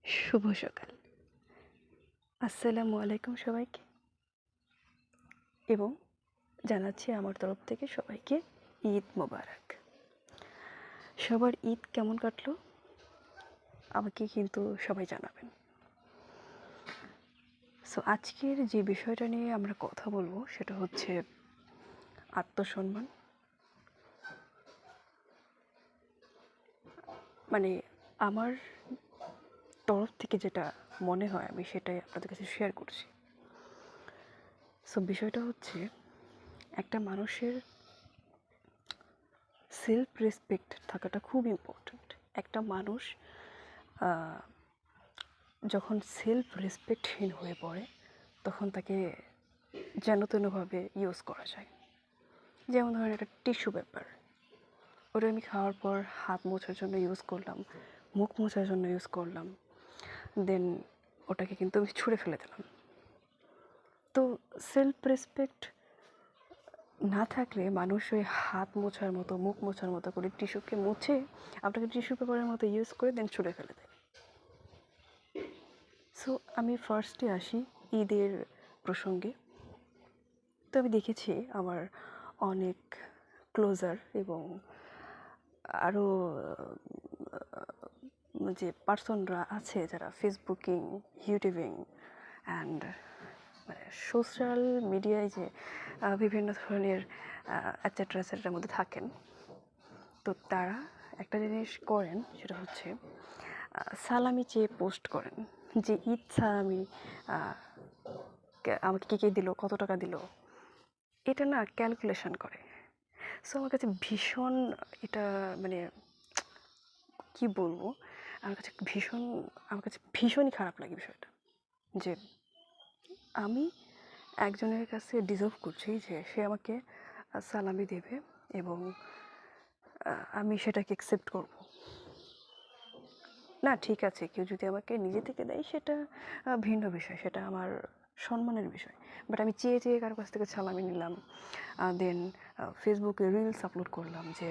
শুভ সকাল। আসসালামু আলাইকুম সবাইকে এবং জানাচ্ছি আমার তরফ থেকে সবাইকে ঈদ মোবারক। সবার ঈদ কেমন কাটলো আমাকে কিন্তু সবাই জানাবেন। সো আজকের যে বিষয়টা নিয়ে আমরা কথা বলবো সেটা হচ্ছে আত্মসম্মান। মানে আমার তরফ থেকে যেটা মনে হয় আমি সেটাই আপনাদের কাছে শেয়ার করছি। সো বিষয়টা হচ্ছে একটা মানুষের সেলফ রেসপেক্ট থাকাটা খুব ইম্পর্ট্যান্ট। একটা মানুষ যখন সেলফ রেসপেক্টহীন হয়ে পড়ে তখন তাকে যেন তেনভাবে ইউজ করা যায়। যেমন ধরেন একটা টিস্যু পেপার, ওটা আমি খাওয়ার পর হাত মোছার জন্য ইউজ করলাম, মুখ মোছার জন্য ইউজ করলাম, দেন ওটাকে কিন্তু আমি ছুঁড়ে ফেলে দিলাম। তো সেলফ রেসপেক্ট না থাকলে মানুষ ওই হাত মোছার মতো মুখ মোছার মতো করে টিস্যুকে মুছে আপনাকে টিস্যু পেপারের মতো ইউজ করে দেন ছুঁড়ে ফেলে দেয়। সো আমি ফার্স্টে আসি ঈদের প্রসঙ্গে। তো আমি দেখেছি আমার অনেক ক্লোজার এবং আরও যে পার্সনরা আছে যারা ফেসবুকিং, ইউটিউবিং অ্যান্ড মানে সোশ্যাল মিডিয়ায় যে বিভিন্ন ধরনের অ্যাটসেট্রা অ্যাটসেট্রার মধ্যে থাকেন, তো তারা একটা জিনিস করেন সেটা হচ্ছে সালামি চেয়ে পোস্ট করেন যে ঈদ সালামি আমাকে কে কে দিল, কত টাকা দিল, এটা না ক্যালকুলেশন করে। সো আমার কাছে ভীষণ এটা মানে কি বলবো, আমার কাছে ভীষণই খারাপ লাগে বিষয়টা, যে আমি একজনের কাছে ডিজার্ভ করছি যে সে আমাকে সালামি দেবে এবং আমি সেটাকে অ্যাকসেপ্ট করব। না ঠিক আছে, কেউ যদি আমাকে নিজে থেকে দেয় সেটা ভিন্ন বিষয়, সেটা আমার সম্মানের বিষয়। বাট আমি চেয়ে চেয়ে কারো কাছ থেকে সালামি নিলাম, দেন ফেসবুকে রিলস আপলোড করলাম যে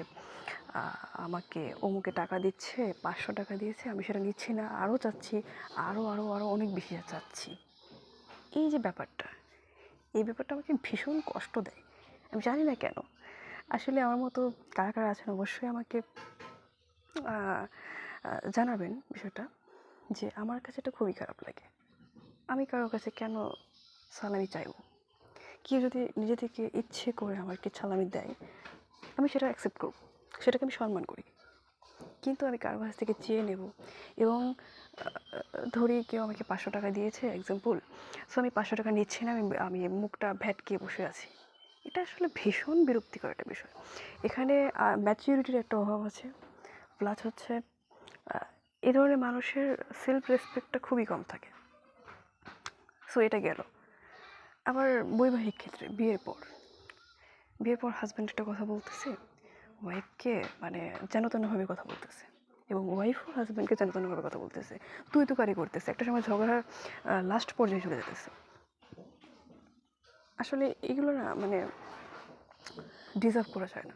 আমাকে অমুকে টাকা দিচ্ছে, 500 টাকা দিয়েছে, আমি সেটা নিচ্ছি না, আরও চাচ্ছি, আরও আরও আরও অনেক বেশি চাচ্ছি। এই যে ব্যাপারটা, এই ব্যাপারটা আমাকে ভীষণ কষ্ট দেয়। আমি জানি না কেন। আসলে আমার মতো কারা কারা আছেন অবশ্যই আমাকে জানাবেন বিষয়টা, যে আমার কাছে এটা খুবই খারাপ লাগে। আমি কারোর কাছে কেন সালামি চাইব? কেউ যদি নিজে থেকে ইচ্ছে করে আমাকে সালামি দেয় আমি সেটা অ্যাকসেপ্ট করব, সেটাকে আমি সম্মান করি। কিন্তু আমি কারো কাছ থেকে চেয়ে নেব এবং ধরি কেউ আমাকে 500 টাকা দিয়েছে এক্সাম্পল, সো আমি 500 টাকা নিচ্ছি না, আমি মুখটা ভ্যাটকিয়ে বসে আছি। এটা আসলে ভীষণ বিরক্তিকর একটা বিষয়। এখানে ম্যাচিউরিটির একটা অভাব আছে, প্লাস হচ্ছে এ ধরনের মানুষের সেলফ রেসপেক্টটা খুবই কম থাকে। সো এটা গেল। আবার বৈবাহিক ক্ষেত্রে বিয়ের পর হাজব্যান্ড একটা কথা বলতেছে, ওয়াইফকে মানে যেন তেনভাবে কথা বলতেছে, এবং ওয়াইফও হাজব্যান্ডকে যেন তেনভাবে কথা বলতেছে, তুই তুকারি করতেছে, একটা সময় ঝগড়ার লাস্ট পর্যায়ে চলে যেতেছে। আসলে এগুলো না মানে ডিজার্ভ করা যায় না,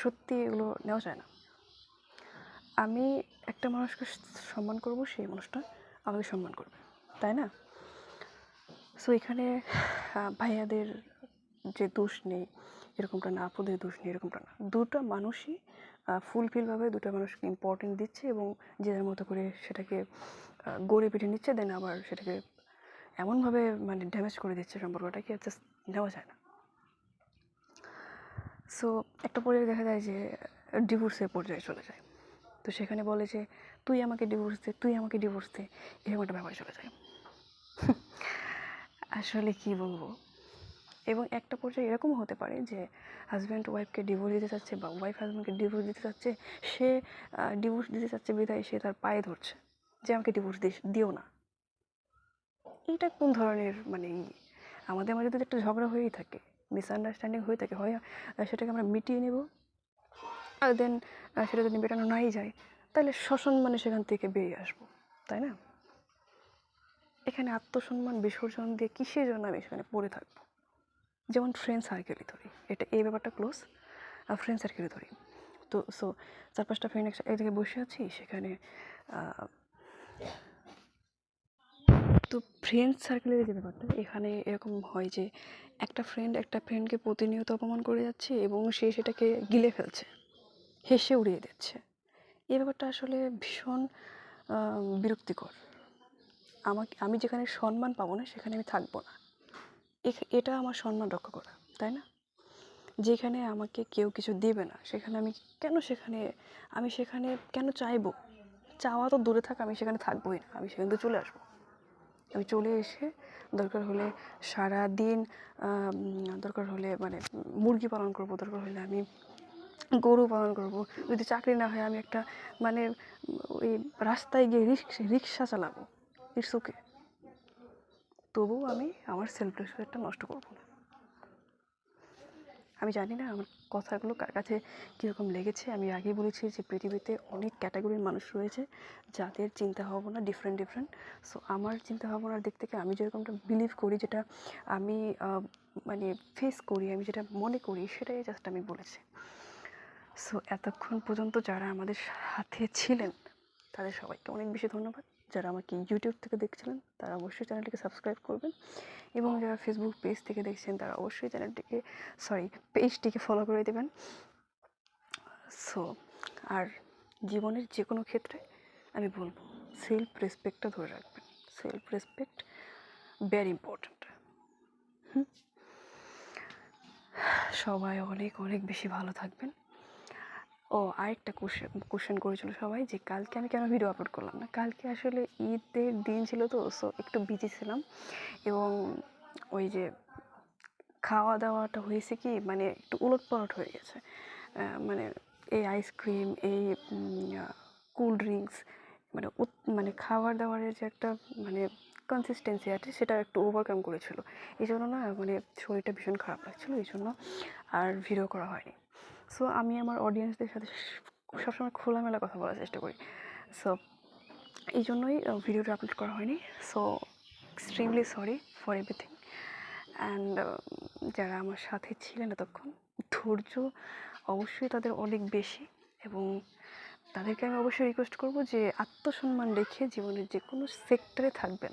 সত্যি এগুলো নেওয়া যায় না। আমি একটা মানুষকে সম্মান করব, সেই মানুষটা আমাকে সম্মান করবে, তাই না? সো এখানে ভাইয়াদের যে দোষ নেই এরকমটা না, আপুদের দোষ নেই এরকমটা না, দুটো মানুষই ফুলফিলভাবে দুটো মানুষকে ইম্পর্টেন্ট দিচ্ছে এবং যে যার মতো করে সেটাকে গড়ে পিঠে নিচ্ছে, দেন আবার সেটাকে এমনভাবে মানে ড্যামেজ করে দিচ্ছে সম্পর্কটাকে, জাস্ট নেওয়া যায় না। সো একটা পর্যায়ে দেখা যায় যে ডিভোর্সের পর্যায়ে চলে যায়। তো সেখানে বলে যে তুই আমাকে ডিভোর্স দে, তুই আমাকে ডিভোর্স দে, এরকম একটা ব্যাপারে চলে যায়। আসলে কি বলবো। এবং একটা পর্যায়ে এরকমও হতে পারে যে হাজব্যান্ড ওয়াইফকে ডিভোর্স দিতে চাচ্ছে বা ওয়াইফ হাজব্যান্ডকে ডিভোর্স দিতে চাচ্ছে, সে ডিভোর্স দিতে চাচ্ছে বিধায় সে তার পায়ে ধরছে যে আমাকে ডিভোর্স দিও না। এইটা কোন ধরনের মানে আমাদের মাঝে যদি একটা ঝগড়া হয়েই থাকে, মিসআন্ডারস্ট্যান্ডিং হয়ে থাকে, হয় সেটাকে আমরা মিটিয়ে নেব, আর দেন সেটা যদি মেটানো নাই যায় তাহলে সসম্মানে সেখান থেকে বেরিয়ে আসবো, তাই না? এখানে আত্মসম্মান বিসর্জন দিয়ে কিসের জন্য আমি সেখানে পড়ে থাকবো? যেমন ফ্রেন্ড সার্কেলই ধরি, এটা এই ব্যাপারটা ক্লোজ, আর ফ্রেন্ড সার্কেলই ধরি। তো সো 4-5টা ফ্রেন্ড এক জায়গায় বসে আছি, সেখানে তো ফ্রেন্ড সার্কেলের যে ব্যাপারটা, এখানে এরকম হয় যে একটা ফ্রেন্ডকে প্রতিনিয়ত অপমান করে যাচ্ছে এবং সে সেটাকে গিলে ফেলছে, হেসে উড়িয়ে দিচ্ছে। এই ব্যাপারটা আসলে ভীষণ বিরক্তিকর। আমি যেখানে সম্মান পাবো না সেখানে আমি থাকবো না। এটা আমার সম্মান রক্ষা করা, তাই না? যেখানে আমাকে কেউ কিছু দেবে না সেখানে আমি সেখানে কেন চাইবো? চাওয়া তো দূরে থাক, আমি সেখানে থাকবোই না, আমি সেখান থেকে চলে আসবো। আমি চলে এসে দরকার হলে সারাদিন দরকার হলে মানে মুরগি পালন করব, দরকার হলে আমি গরু পালন করব, যদি চাকরি না হয় আমি একটা মানে ওই রাস্তায় গিয়ে রিক্সা চালাবো, ইটস ওকে। তবুও আমি আমার সেলফ রেসপেক্টটা নষ্ট করবো না। আমি জানি না আমার কথাগুলো কার কাছে কীরকম লেগেছে। আমি আগেই বলেছি যে পৃথিবীতে অনেক ক্যাটাগরির মানুষ রয়েছে যাদের চিন্তাভাবনা ডিফারেন্ট। সো আমার চিন্তাভাবনার দিক থেকে আমি যেরকমটা বিলিভ করি, যেটা আমি মানে ফেস করি, আমি যেটা মনে করি, সেটাই জাস্ট আমি বলেছি। সো এতক্ষণ পর্যন্ত যারা আমাদের সাথে ছিলেন তাদের সবাইকে অনেক বেশি ধন্যবাদ। যারা আমাকে ইউটিউব থেকে দেখছিলেন তারা অবশ্যই চ্যানেলটিকে সাবস্ক্রাইব করবেন, এবং যারা ফেসবুক পেজ থেকে দেখছেন তারা অবশ্যই পেজটিকে ফলো করে দেবেন। সো আর জীবনের যে কোনো ক্ষেত্রে আমি বলবো সেলফ রেসপেক্টটা ধরে রাখবেন। Self respect very important. সবাই অনেক অনেক বেশি ভালো থাকবেন। ও আরেকটা কোশ্চেন করেছিল সবাই যে কালকে আমি কেন ভিডিও আপলোড করলাম না। কালকে আসলে ঈদের দিন ছিল, তো সো একটু বিজি ছিলাম, এবং ওই যে খাওয়া দাওয়াটা হয়েছে কি মানে একটু উলটপালট হয়ে গেছে। মানে এই আইসক্রিম, এই কুল ড্রিঙ্কস, মানে খাবার দাবারের যে একটা মানে কনসিস্টেন্সি আছে সেটা একটু ওভারকাম করেছিল। এই জন্য না মানে শরীরটা ভীষণ খারাপ লাগছিলো, এই জন্য আর ভিডিও করা হয়নি। সো আমি আমার অডিয়েন্সদের সাথে সবসময় খোলামেলা কথা বলার চেষ্টা করি। সো এই জন্যই ভিডিওটা আপলোড করা হয়নি। So extremely sorry for everything. And যারা আমার সাথে ছিলেন এতক্ষণ, ধৈর্য অবশ্যই তাদের অনেক বেশি, এবং তাদেরকে আমি অবশ্যই রিকোয়েস্ট করবো যে আত্মসম্মান রেখে জীবনের যে কোনো সেক্টরে থাকবেন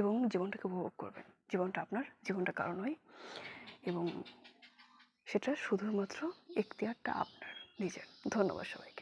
এবং জীবনটাকে উপভোগ করবেন। জীবনটা আপনার, জীবনটা কারো নয়, এবং সেটা শুধুমাত্র এখতিয়ারটা আপনার নিজের। ধন্যবাদ সবাইকে।